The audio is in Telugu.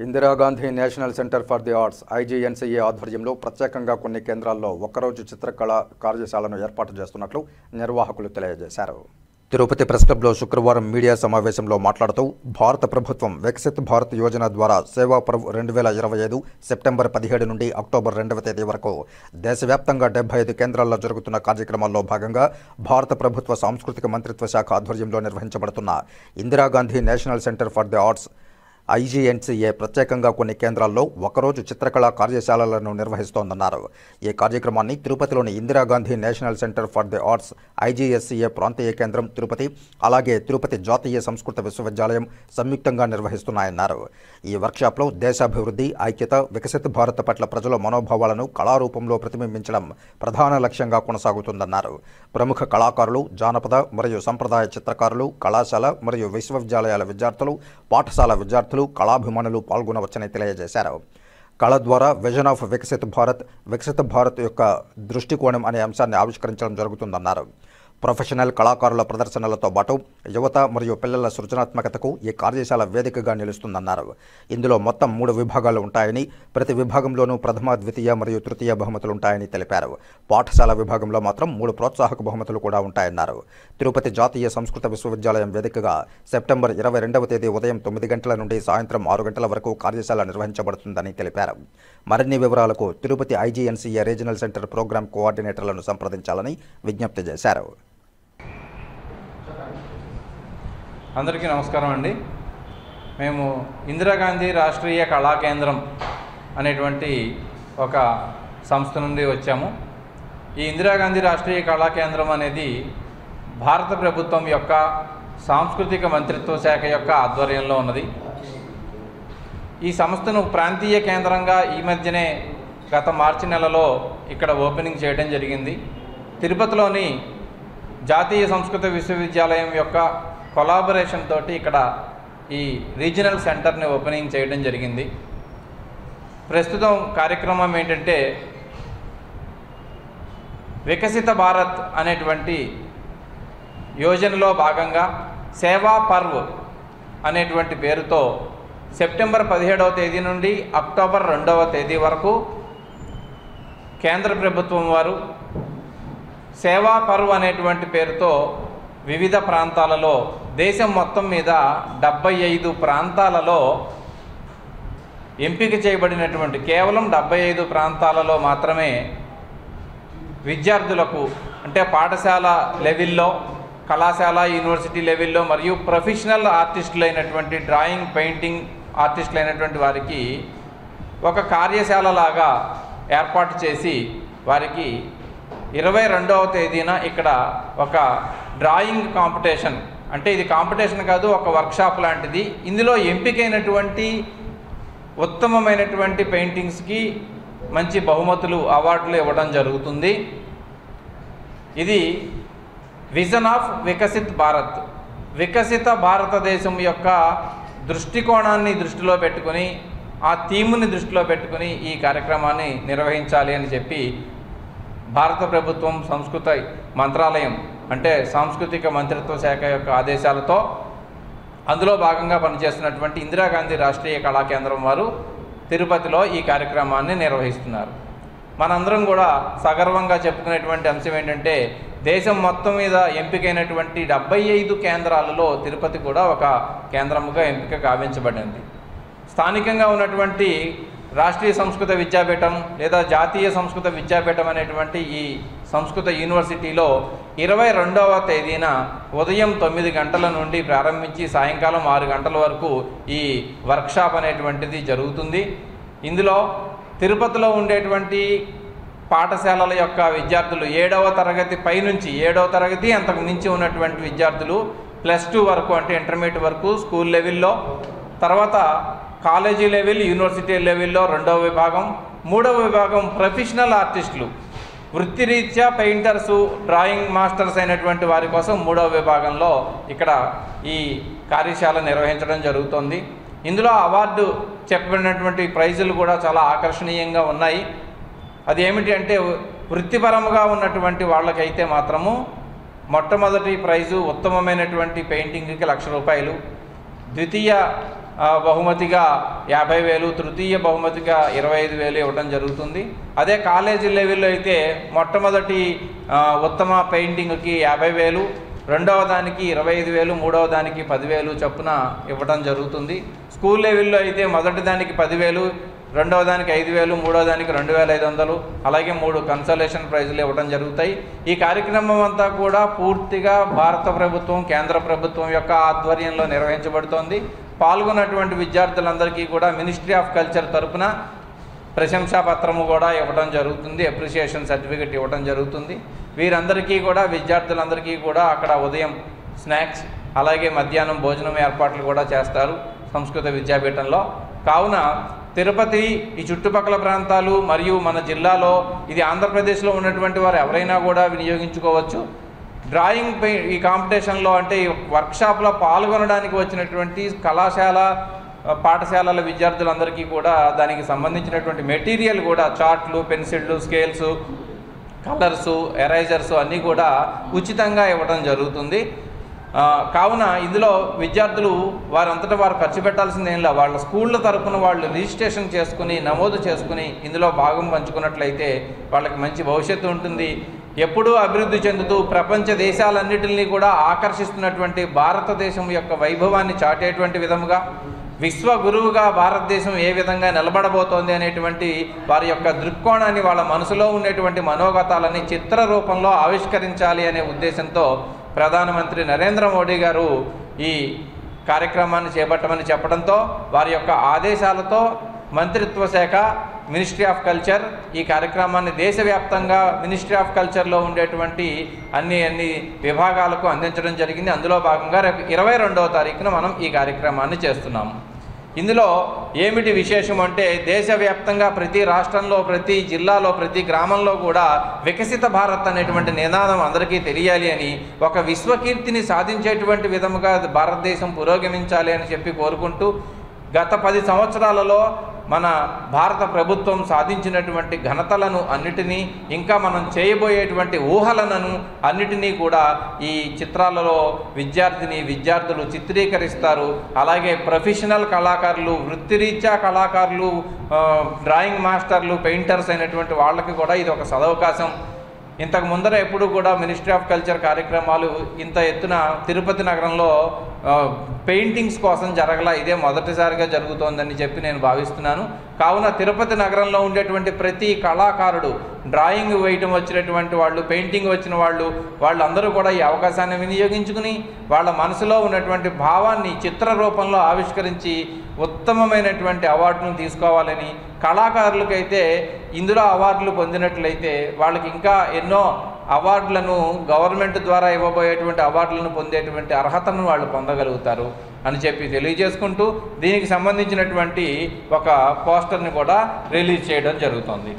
Indira Gandhi national centre for the arts IGNCA ఆధ్వర్యంలో ప్రత్యేకంగా కొన్ని కేంద్రాల్లో ఒక్కరోజు చిత్రకళ కార్యశాలను ఏర్పాటు చేస్తున్నట్లు నిర్వాహకులు తెలియజేశారు. తిరుపతి ప్రెస్ క్లబ్లో శుక్రవారం మీడియా సమావేశంలో మాట్లాడుతూ భారత ప్రభుత్వం వికసిత్ భారత్ యోజన ద్వారా సేవా పర్వ్ 2025 సెప్టెంబర్ 17 నుండి అక్టోబర్ 2వ తేదీ వరకు దేశవ్యాప్తంగా 75 కేంద్రాల్లో జరుగుతున్న కార్యక్రమాల్లో భాగంగా భారత ప్రభుత్వ సాంస్కృతిక మంత్రిత్వ శాఖ ఆధ్వర్యంలో నిర్వహించబడుతున్న Indira Gandhi national centre for the arts IGNCA ప్రత్యేకంగా కొన్ని కేంద్రాల్లో ఒకరోజు చిత్రకళా కార్యశాలలను నిర్వహిస్తోందన్నారు. ఈ కార్యక్రమాన్ని తిరుపతిలోని Indira Gandhi national centre for the arts IGSCA ప్రాంతీయ కేంద్రం తిరుపతి, అలాగే తిరుపతి జాతీయ సంస్కృత విశ్వవిద్యాలయం సంయుక్తంగా నిర్వహిస్తున్నాయన్నారు. ఈ వర్క్షాప్లో దేశాభివృద్ధి, ఐక్యత, వికసిత భారత్ పట్ల ప్రజల మనోభావాలను కళారూపంలో ప్రతిబింబించడం ప్రధాన లక్ష్యంగా కొనసాగుతుందన్నారు. ప్రముఖ కళాకారులు, జానపద మరియు సంప్రదాయ చిత్రకారులు, కళాశాల మరియు విశ్వవిద్యాలయాల విద్యార్థులు, పాఠశాల విద్యార్థులు, కళాభిమానులు పాల్గొనవచ్చని తెలియజేశారు. కళ ద్వారా విజన్ ఆఫ్ వికసిత భారత్ యొక్క దృష్టికోణం అనే అంశాన్ని ఆవిష్కరించడం జరుగుతుందన్నారు. ప్రొఫెషనల్ కళాకారుల ప్రదర్శనలతో పాటు యువత మరియు పిల్లల సృజనాత్మకతకు ఈ కార్యశాల వేదికగా నిలుస్తుందన్నారు. ఇందులో మొత్తం 3 విభాగాలు ఉంటాయని, ప్రతి విభాగంలోనూ ప్రథమ, ద్వితీయ మరియు తృతీయ బహుమతులు ఉంటాయని తెలిపారు. పాఠశాల విభాగంలో మాత్రం 3 ప్రోత్సాహక బహుమతులు కూడా ఉంటాయన్నారు. తిరుపతి జాతీయ సంస్కృత విశ్వవిద్యాలయం వేదికగా సెప్టెంబర్ 22వ తేదీ ఉదయం 9 గంటల నుండి సాయంత్రం 6 గంటల వరకు కార్యశాల నిర్వహించబడుతుందని తెలిపారు. మరిన్ని వివరాలకు Tirupati IGNCA regional centre programme కోఆర్డినేటర్లను సంప్రదించాలని విజ్ఞప్తి చేశారు. అందరికీ నమస్కారం అండి. మేము ఇందిరాగాంధీ రాష్ట్రీయ కళా కేంద్రం అనేటువంటి ఒక సంస్థ నుండి వచ్చాము. ఈ ఇందిరాగాంధీ రాష్ట్రీయ కళా కేంద్రం అనేది భారత ప్రభుత్వం యొక్క సాంస్కృతిక మంత్రిత్వ శాఖ యొక్క ఆధ్వర్యంలో ఉన్నది. ఈ సంస్థను ప్రాంతీయ కేంద్రంగా ఈ మధ్యనే గత మార్చి నెలలో ఇక్కడ ఓపెనింగ్ చేయడం జరిగింది. తిరుపతిలోని జాతీయ సంస్కృత విశ్వవిద్యాలయం యొక్క కొలాబరేషన్ తోటి ఇక్కడ ఈ రీజనల్ సెంటర్ని ఓపెనింగ్ చేయడం జరిగింది. ప్రస్తుతం కార్యక్రమం ఏంటంటే వికసిత భారత్ అనేటువంటి యోజనలో భాగంగా సేవా పర్వ్ అనేటువంటి పేరుతో సెప్టెంబర్ 17వ తేదీ నుండి అక్టోబర్ 2వ తేదీ వరకు కేంద్ర ప్రభుత్వం వారు సేవా పర్వ్ అనేటువంటి పేరుతో వివిధ ప్రాంతాలలో, దేశం మొత్తం మీద 75 ప్రాంతాలలో ఎంపిక చేయబడినటువంటి కేవలం 75 ప్రాంతాలలో మాత్రమే విద్యార్థులకు, అంటే పాఠశాల లెవెల్లో, కళాశాల, యూనివర్సిటీ లెవెల్లో మరియు ప్రొఫెషనల్ ఆర్టిస్టులు అయినటువంటి డ్రాయింగ్, పెయింటింగ్ ఆర్టిస్టులు అయినటువంటి వారికి ఒక కార్యశాల లాగా ఏర్పాటు చేసి వారికి 22వ తేదీన ఇక్కడ ఒక డ్రాయింగ్ కాంపిటీషన్, అంటే ఇది కాంపిటీషన్ కాదు, ఒక వర్క్షాప్ లాంటిది. ఇందులో ఎంపికైనటువంటి ఉత్తమమైనటువంటి పెయింటింగ్స్కి మంచి బహుమతులు, అవార్డులు ఇవ్వడం జరుగుతుంది. ఇది విజన్ ఆఫ్ వికసిత భారతదేశం యొక్క దృష్టికోణాన్ని దృష్టిలో పెట్టుకుని, ఆ థీమ్ని దృష్టిలో పెట్టుకుని ఈ కార్యక్రమాన్ని నిర్వహించాలి అని చెప్పి భారత ప్రభుత్వం సంస్కృత మంత్రాలయం, అంటే సాంస్కృతిక మంత్రిత్వ శాఖ యొక్క ఆదేశాలతో అందులో భాగంగా పనిచేస్తున్నటువంటి ఇందిరాగాంధీ రాష్ట్రీయ కళా కేంద్రం వారు తిరుపతిలో ఈ కార్యక్రమాన్ని నిర్వహిస్తున్నారు. మనందరం కూడా సగర్వంగా చెప్పుకునేటువంటి అంశం ఏంటంటే దేశం మొత్తం మీద ఎంపికైనటువంటి 75 కేంద్రాలలో తిరుపతి కూడా ఒక కేంద్రముగా ఎంపిక గావించబడింది. స్థానికంగా ఉన్నటువంటి రాష్ట్రీయ సంస్కృత విద్యాపీఠం లేదా జాతీయ సంస్కృత విద్యాపీఠం అనేటువంటి ఈ సంస్కృత యూనివర్సిటీలో 22వ తేదీన ఉదయం 9 గంటల నుండి ప్రారంభించి సాయంకాలం 6 గంటల వరకు ఈ వర్క్షాప్ అనేటువంటిది జరుగుతుంది. ఇందులో తిరుపతిలో ఉండేటువంటి పాఠశాలల యొక్క విద్యార్థులు 7వ తరగతి పైనుంచి 7వ తరగతి అంతకు మించి ఉన్నటువంటి విద్యార్థులు +2 వరకు, అంటే ఇంటర్మీడియట్ వరకు స్కూల్ లెవెల్లో, తర్వాత కాలేజీ లెవెల్, యూనివర్సిటీ లెవెల్లో 2వ విభాగం, 3వ విభాగం ప్రొఫెషనల్ ఆర్టిస్టులు, వృత్తిరీత్యా పెయింటర్సు, డ్రాయింగ్ మాస్టర్స్ అయినటువంటి వారి కోసం 3వ విభాగంలో ఇక్కడ ఈ కార్యశాల నిర్వహించడం జరుగుతుంది. ఇందులో అవార్డు చెప్పబడినటువంటి ప్రైజులు కూడా చాలా ఆకర్షణీయంగా ఉన్నాయి. అది ఏమిటి అంటే వృత్తిపరముగా ఉన్నటువంటి వాళ్ళకైతే మాత్రము మొట్టమొదటి ప్రైజు ఉత్తమమైనటువంటి పెయింటింగ్కి 1,00,000 రూపాయలు, ద్వితీయ బహుమతిగా 50,000, తృతీయ బహుమతిగా 25,000 ఇవ్వడం జరుగుతుంది. అదే కాలేజీ లెవెల్లో అయితే మొట్టమొదటి ఉత్తమ పెయింటింగ్కి 50,000, రెండవ దానికి 25,000, మూడవ దానికి 10,000 చొప్పున ఇవ్వడం జరుగుతుంది. స్కూల్ లెవెల్లో అయితే మొదటి దానికి 10,000, రెండవ దానికి 5,000, మూడవ దానికి 2,500, అలాగే 3 కన్సలేషన్ ప్రైజులు ఇవ్వడం జరుగుతాయి. ఈ కార్యక్రమం అంతా కూడా పూర్తిగా భారత ప్రభుత్వం, కేంద్ర ప్రభుత్వం యొక్క ఆధ్వర్యంలో నిర్వహించబడుతోంది. పాల్గొన్నటువంటి విద్యార్థులందరికీ కూడా మినిస్ట్రీ ఆఫ్ కల్చర్ తరఫున ప్రశంసా పత్రము కూడా ఇవ్వడం జరుగుతుంది, అప్రిషియేషన్ సర్టిఫికెట్ ఇవ్వడం జరుగుతుంది. వీరందరికీ కూడా, విద్యార్థులందరికీ కూడా అక్కడ ఉదయం స్నాక్స్, అలాగే మధ్యాహ్నం భోజనం ఏర్పాట్లు కూడా చేస్తారు సంస్కృత విద్యాపీఠంలో. కావున తిరుపతి, ఈ చుట్టుపక్కల ప్రాంతాలు మరియు మన జిల్లాలో, ఇది ఆంధ్రప్రదేశ్లో ఉన్నటువంటి వారు ఎవరైనా కూడా వినియోగించుకోవచ్చు. డ్రాయింగ్ ఈ కాంపిటీషన్లో అంటే ఈ వర్క్షాప్లో పాల్గొనడానికి వచ్చినటువంటి కళాశాల, పాఠశాలల విద్యార్థులందరికీ కూడా దానికి సంబంధించినటువంటి మెటీరియల్ కూడా, చార్ట్లు, పెన్సిళ్ళు, స్కేల్స్, కలర్సు, ఎరైజర్సు అన్నీ కూడా ఉచితంగా ఇవ్వడం జరుగుతుంది. కావున ఇందులో విద్యార్థులు వారంతటా వారు ఖర్చు పెట్టాల్సిందేం లేదు. వాళ్ళ స్కూళ్ళ తరఫున వాళ్ళు రిజిస్ట్రేషన్ చేసుకుని, నమోదు చేసుకుని ఇందులో భాగం పంచుకున్నట్లయితే వాళ్ళకి మంచి భవిష్యత్తు ఉంటుంది. ఎప్పుడూ అభివృద్ధి చెందుతూ ప్రపంచ దేశాలన్నిటినీ కూడా ఆకర్షిస్తున్నటువంటి భారతదేశం యొక్క వైభవాన్ని చాటేటువంటి విధముగా, విశ్వగురువుగా భారతదేశం ఏ విధంగా నిలబడబోతోంది అనేటువంటి వారి యొక్క దృక్కోణాన్ని, వాళ్ళ మనసులో ఉండేటువంటి మనోగతాలని చిత్ర రూపంలో ఆవిష్కరించాలి అనే ఉద్దేశంతో ప్రధానమంత్రి నరేంద్ర మోడీ గారు ఈ కార్యక్రమాన్ని చేపట్టమని చెప్పడంతో, వారి యొక్క ఆదేశాలతో మంత్రిత్వ శాఖ, మినిస్ట్రీ ఆఫ్ కల్చర్ ఈ కార్యక్రమాన్ని దేశవ్యాప్తంగా మినిస్ట్రీ ఆఫ్ కల్చర్లో ఉండేటువంటి అన్ని విభాగాలకు అందించడం జరిగింది. అందులో భాగంగా రేపు 22వ తారీఖున మనం ఈ కార్యక్రమాన్ని చేస్తున్నాము. ఇందులో ఏమిటి విశేషం అంటే, దేశవ్యాప్తంగా ప్రతి రాష్ట్రంలో, ప్రతి జిల్లాలో, ప్రతి గ్రామంలో కూడా వికసిత భారత్ అనేటువంటి నినాదం అందరికీ తెలియాలి అని, ఒక విశ్వకీర్తిని సాధించేటువంటి విధముగా భారతదేశం పురోగమించాలి అని చెప్పి కోరుకుంటూ, గత 10 సంవత్సరాలలో మన భారత ప్రభుత్వం సాధించినటువంటి ఘనతలను అన్నిటినీ, ఇంకా మనం చేయబోయేటువంటి ఊహలను అన్నిటినీ కూడా ఈ చిత్రాలలో విద్యార్థులు చిత్రీకరిస్తారు. అలాగే ప్రొఫెషనల్ కళాకారులు, వృత్తిరీత్యా కళాకారులు, డ్రాయింగ్ మాస్టర్లు, పెయింటర్స్ అయినటువంటి వాళ్ళకి కూడా ఇది ఒక సదవకాశం. ఇంతకు ముందర ఎప్పుడు కూడా మినిస్ట్రీ ఆఫ్ కల్చర్ కార్యక్రమాలు ఇంత ఎత్తున తిరుపతి నగరంలో పెయింటింగ్స్ కోసం జరగల, ఇదే మొదటిసారిగా జరుగుతోందని చెప్పి నేను భావిస్తున్నాను. కావున తిరుపతి నగరంలో ఉండేటువంటి ప్రతి కళాకారుడు, డ్రాయింగ్ వేయటం వచ్చినటువంటి వాళ్ళు, పెయింటింగ్ వచ్చిన వాళ్ళందరూ కూడా ఈ అవకాశాన్ని వినియోగించుకుని వాళ్ళ మనసులో ఉన్నటువంటి భావాన్ని చిత్ర రూపంలో ఆవిష్కరించి ఉత్తమమైనటువంటి అవార్డును తీసుకోవాలని, కళాకారులకైతే ఇందులో అవార్డులు పొందినట్లయితే వాళ్ళకి ఇంకా ఎన్నో అవార్డులను, గవర్నమెంట్ ద్వారా ఇవ్వబోయేటువంటి అవార్డులను పొందేటువంటి అర్హతను వాళ్ళు పొందగలుగుతారు అని చెప్పి తెలియజేసుకుంటూ, దీనికి సంబంధించినటువంటి ఒక పోస్టర్ని కూడా రిలీజ్ చేయడం జరుగుతుంది.